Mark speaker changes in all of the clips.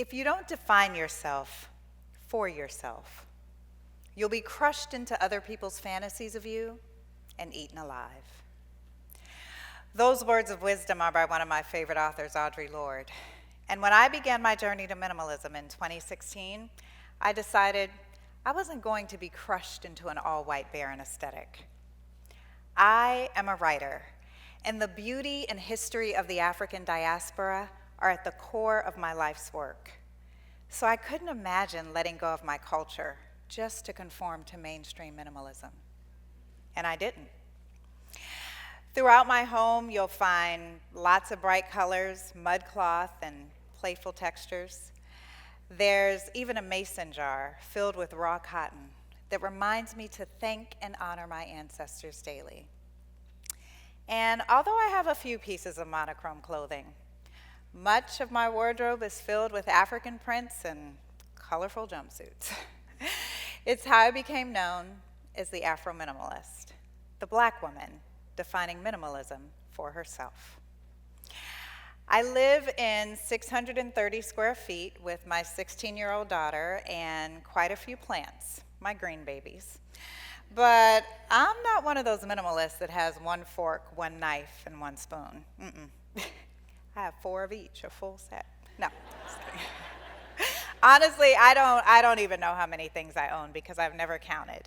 Speaker 1: If you don't define yourself for yourself, you'll be crushed into other people's fantasies of you and eaten alive. Those words of wisdom are by one of my favorite authors, Audre Lorde. And when I began my journey to minimalism in 2016, I decided I wasn't going to be crushed into an all-white barren aesthetic. I am a writer, and the beauty and history of the African diaspora are at the core of my life's work. So I couldn't imagine letting go of my culture just to conform to mainstream minimalism. And I didn't. Throughout my home, you'll find lots of bright colors, mud cloth, and playful textures. There's even a mason jar filled with raw cotton that reminds me to thank and honor my ancestors daily. And although I have a few pieces of monochrome clothing, much of my wardrobe is filled with African prints and colorful jumpsuits. It's how I became known as the Afro Minimalist, the Black woman defining minimalism for herself. I live in 630 square feet with my 16-year-old daughter and quite a few plants, my green babies. But I'm not one of those minimalists that has one fork, one knife, and one spoon. I have 4 of each, a full set. No, just kidding. Honestly, I don't even know how many things I own because I've never counted.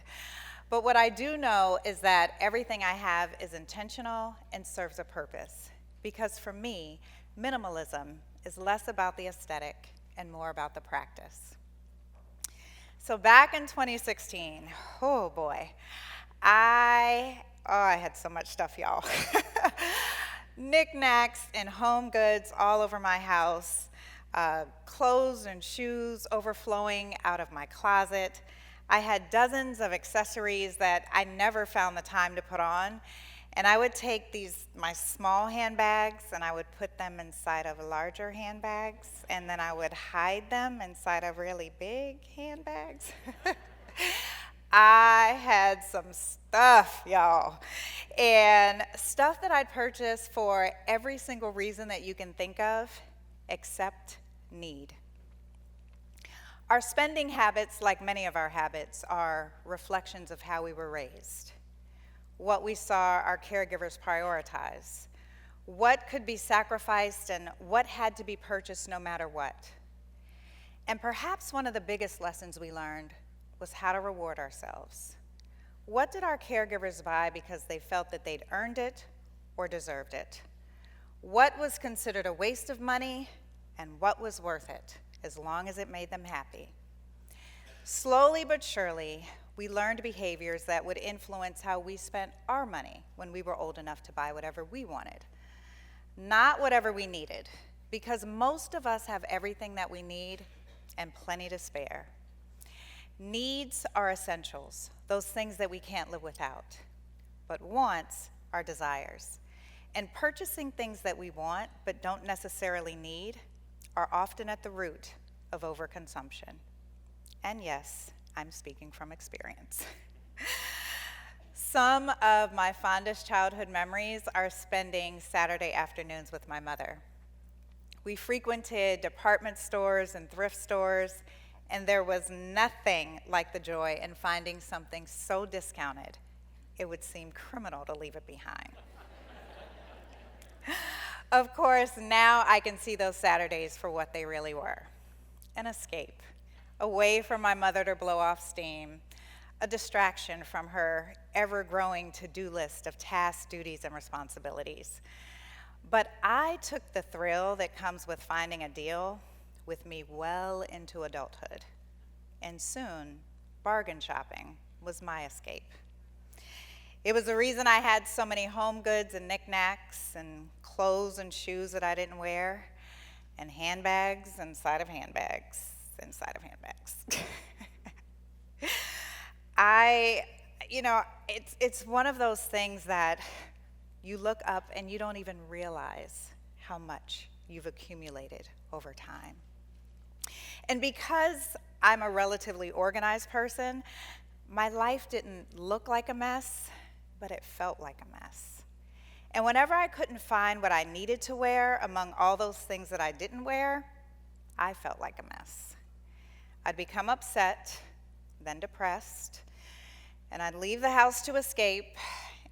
Speaker 1: But what I do know is that everything I have is intentional and serves a purpose. Because for me, minimalism is less about the aesthetic and more about the practice. So back in 2016, oh boy, I had so much stuff, y'all. Knickknacks and home goods all over my house, clothes and shoes overflowing out of my closet. I had dozens of accessories that I never found the time to put on, and I would take my small handbags and I would put them inside of larger handbags, and then I would hide them inside of really big handbags. I had some stuff, y'all, and stuff that I'd purchased for every single reason that you can think of except need. Our spending habits, like many of our habits, are reflections of how we were raised, what we saw our caregivers prioritize, what could be sacrificed, and what had to be purchased no matter what. And perhaps one of the biggest lessons we learned was how to reward ourselves. What did our caregivers buy because they felt that they'd earned it or deserved it? What was considered a waste of money, and what was worth it, as long as it made them happy? Slowly but surely, we learned behaviors that would influence how we spent our money when we were old enough to buy whatever we wanted. Not whatever we needed, because most of us have everything that we need and plenty to spare. Needs are essentials, those things that we can't live without. But wants are desires. And purchasing things that we want but don't necessarily need are often at the root of overconsumption. And yes, I'm speaking from experience. Some of my fondest childhood memories are spending Saturday afternoons with my mother. We frequented department stores and thrift stores, and there was nothing like the joy in finding something so discounted, it would seem criminal to leave it behind. Of course, now I can see those Saturdays for what they really were: an escape, a way for my mother to blow off steam, a distraction from her ever-growing to-do list of tasks, duties, and responsibilities. But I took the thrill that comes with finding a deal with me well into adulthood. And soon, bargain shopping was my escape. It was the reason I had so many home goods and knickknacks and clothes and shoes that I didn't wear, and handbags inside of handbags inside of handbags. It's one of those things that you look up and you don't even realize how much you've accumulated over time. And because I'm a relatively organized person, my life didn't look like a mess, but it felt like a mess. And whenever I couldn't find what I needed to wear among all those things that I didn't wear, I felt like a mess. I'd become upset, then depressed, and I'd leave the house to escape,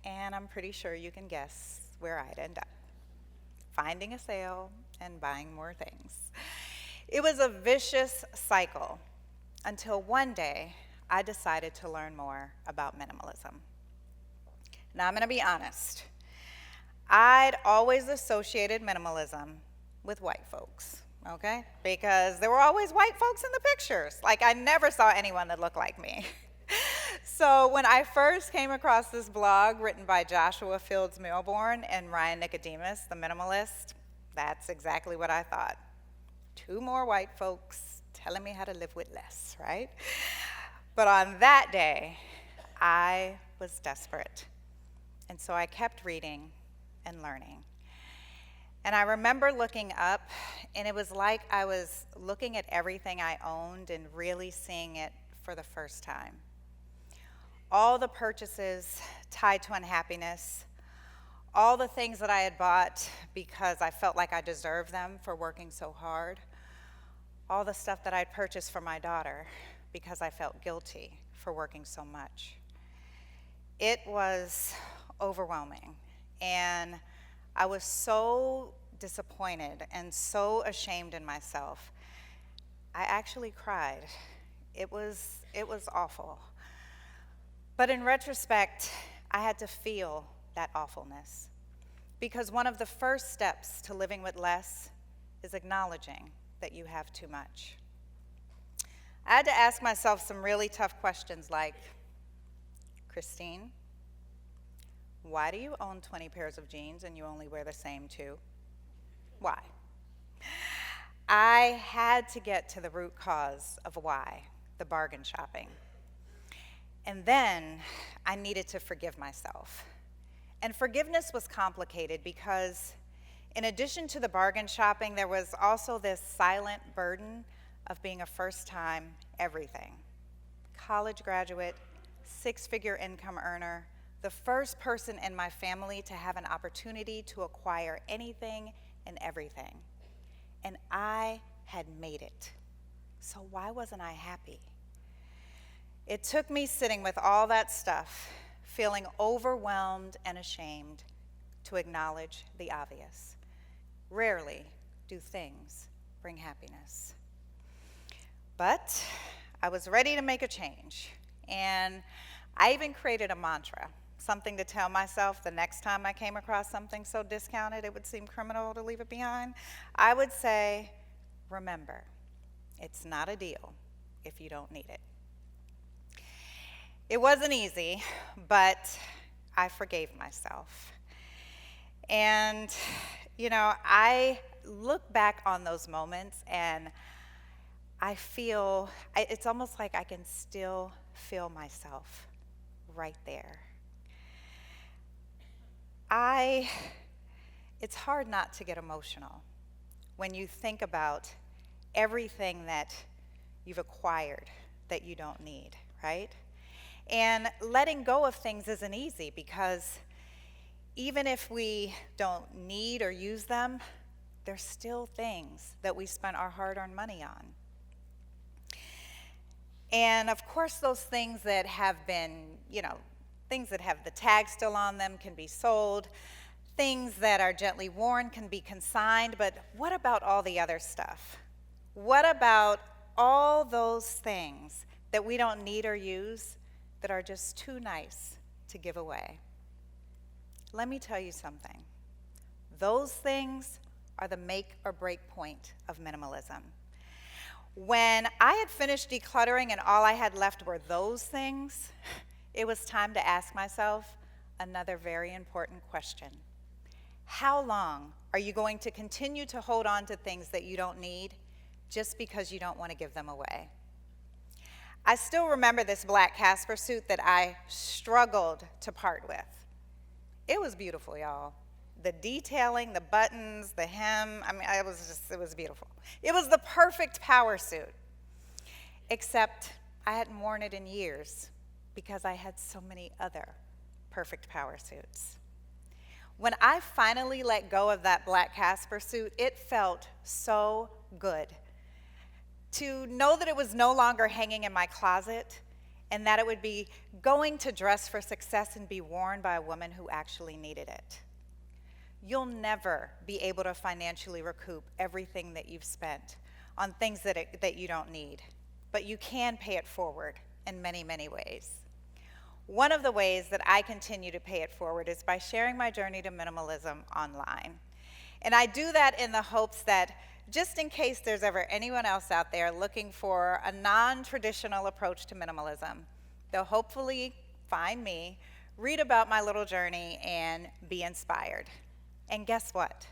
Speaker 1: and I'm pretty sure you can guess where I'd end up. Finding a sale and buying more things. It was a vicious cycle until one day I decided to learn more about minimalism. Now I'm going to be honest. I'd always associated minimalism with white folks, okay? Because there were always white folks in the pictures. Like, I never saw anyone that looked like me. So when I first came across this blog written by Joshua Fields Milbourne and Ryan Nicodemus, the minimalist, that's exactly what I thought. 2 more white folks telling me how to live with less, right? But on that day, I was desperate. And so I kept reading and learning. And I remember looking up, and it was like I was looking at everything I owned and really seeing it for the first time. All the purchases tied to unhappiness, all the things that I had bought because I felt like I deserved them for working so hard, all the stuff that I'd purchased for my daughter because I felt guilty for working so much. It was overwhelming, and I was so disappointed and so ashamed in myself. I actually cried. It was awful. But in retrospect, I had to feel that awfulness, because one of the first steps to living with less is acknowledging that you have too much. I had to ask myself some really tough questions like, Christine, why do you own 20 pairs of jeans and you only wear the same 2? Why? I had to get to the root cause of why, the bargain shopping. And then I needed to forgive myself. And forgiveness was complicated because in addition to the bargain shopping, there was also this silent burden of being a first-time everything. College graduate, 6-figure income earner, the first person in my family to have an opportunity to acquire anything and everything. And I had made it. So why wasn't I happy? It took me sitting with all that stuff, feeling overwhelmed and ashamed, to acknowledge the obvious. Rarely do things bring happiness. But I was ready to make a change, and I even created a mantra, something to tell myself the next time I came across something so discounted it would seem criminal to leave it behind. I would say, remember, it's not a deal if you don't need it. It wasn't easy, but I forgave myself. And, you know, I look back on those moments and I feel, it's almost like I can still feel myself right there. It's hard not to get emotional when you think about everything that you've acquired that you don't need, right? And letting go of things isn't easy because even if we don't need or use them, they're still things that we spent our hard-earned money on. And of course, those things that have been, things that have the tag still on them can be sold. Things that are gently worn can be consigned, but what about all the other stuff? What about all those things that we don't need or use that are just too nice to give away? Let me tell you something. Those things are the make or break point of minimalism. When I had finished decluttering and all I had left were those things, it was time to ask myself another very important question. How long are you going to continue to hold on to things that you don't need just because you don't want to give them away? I still remember this black Casper suit that I struggled to part with. It was beautiful, y'all. The detailing, the buttons, the hem, it was beautiful. It was the perfect power suit, except I hadn't worn it in years because I had so many other perfect power suits. When I finally let go of that black Casper suit, it felt so good to know that it was no longer hanging in my closet, and that it would be going to dress for success and be worn by a woman who actually needed it. You'll never be able to financially recoup everything that you've spent on things that you don't need, but you can pay it forward in many, many ways. One of the ways that I continue to pay it forward is by sharing my journey to minimalism online. And I do that in the hopes that just in case there's ever anyone else out there looking for a non-traditional approach to minimalism, they'll hopefully find me, read about my little journey, and be inspired. And guess what?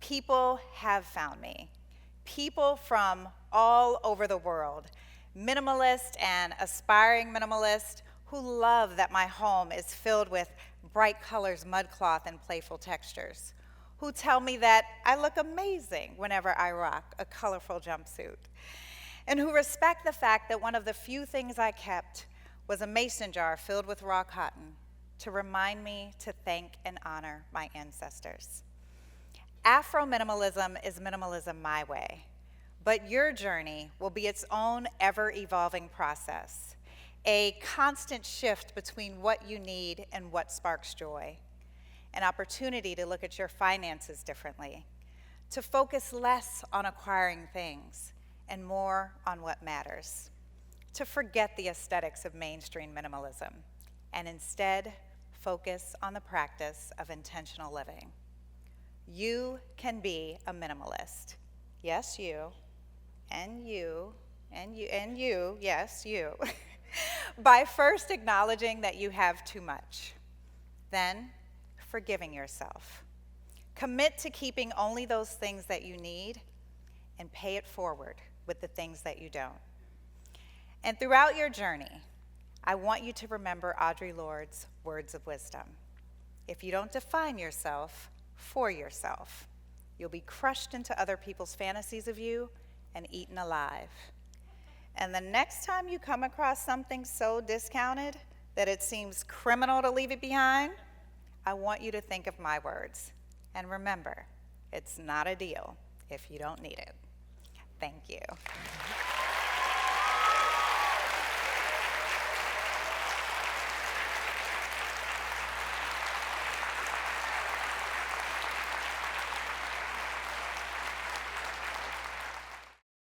Speaker 1: People have found me. People from all over the world, minimalists and aspiring minimalists, who love that my home is filled with bright colors, mud cloth, and playful textures, who tell me that I look amazing whenever I rock a colorful jumpsuit, and who respect the fact that one of the few things I kept was a mason jar filled with raw cotton to remind me to thank and honor my ancestors. Afro minimalism is minimalism my way, but your journey will be its own ever-evolving process, a constant shift between what you need and what sparks joy, an opportunity to look at your finances differently, to focus less on acquiring things and more on what matters, to forget the aesthetics of mainstream minimalism and instead focus on the practice of intentional living. You can be a minimalist. Yes, you, and you, and you, and you, yes, you. By first acknowledging that you have too much, then forgiving yourself. Commit to keeping only those things that you need and pay it forward with the things that you don't. And throughout your journey, I want you to remember Audre Lorde's words of wisdom. If you don't define yourself for yourself, you'll be crushed into other people's fantasies of you and eaten alive. And the next time you come across something so discounted that it seems criminal to leave it behind, I want you to think of my words. And remember, it's not a deal if you don't need it. Thank you.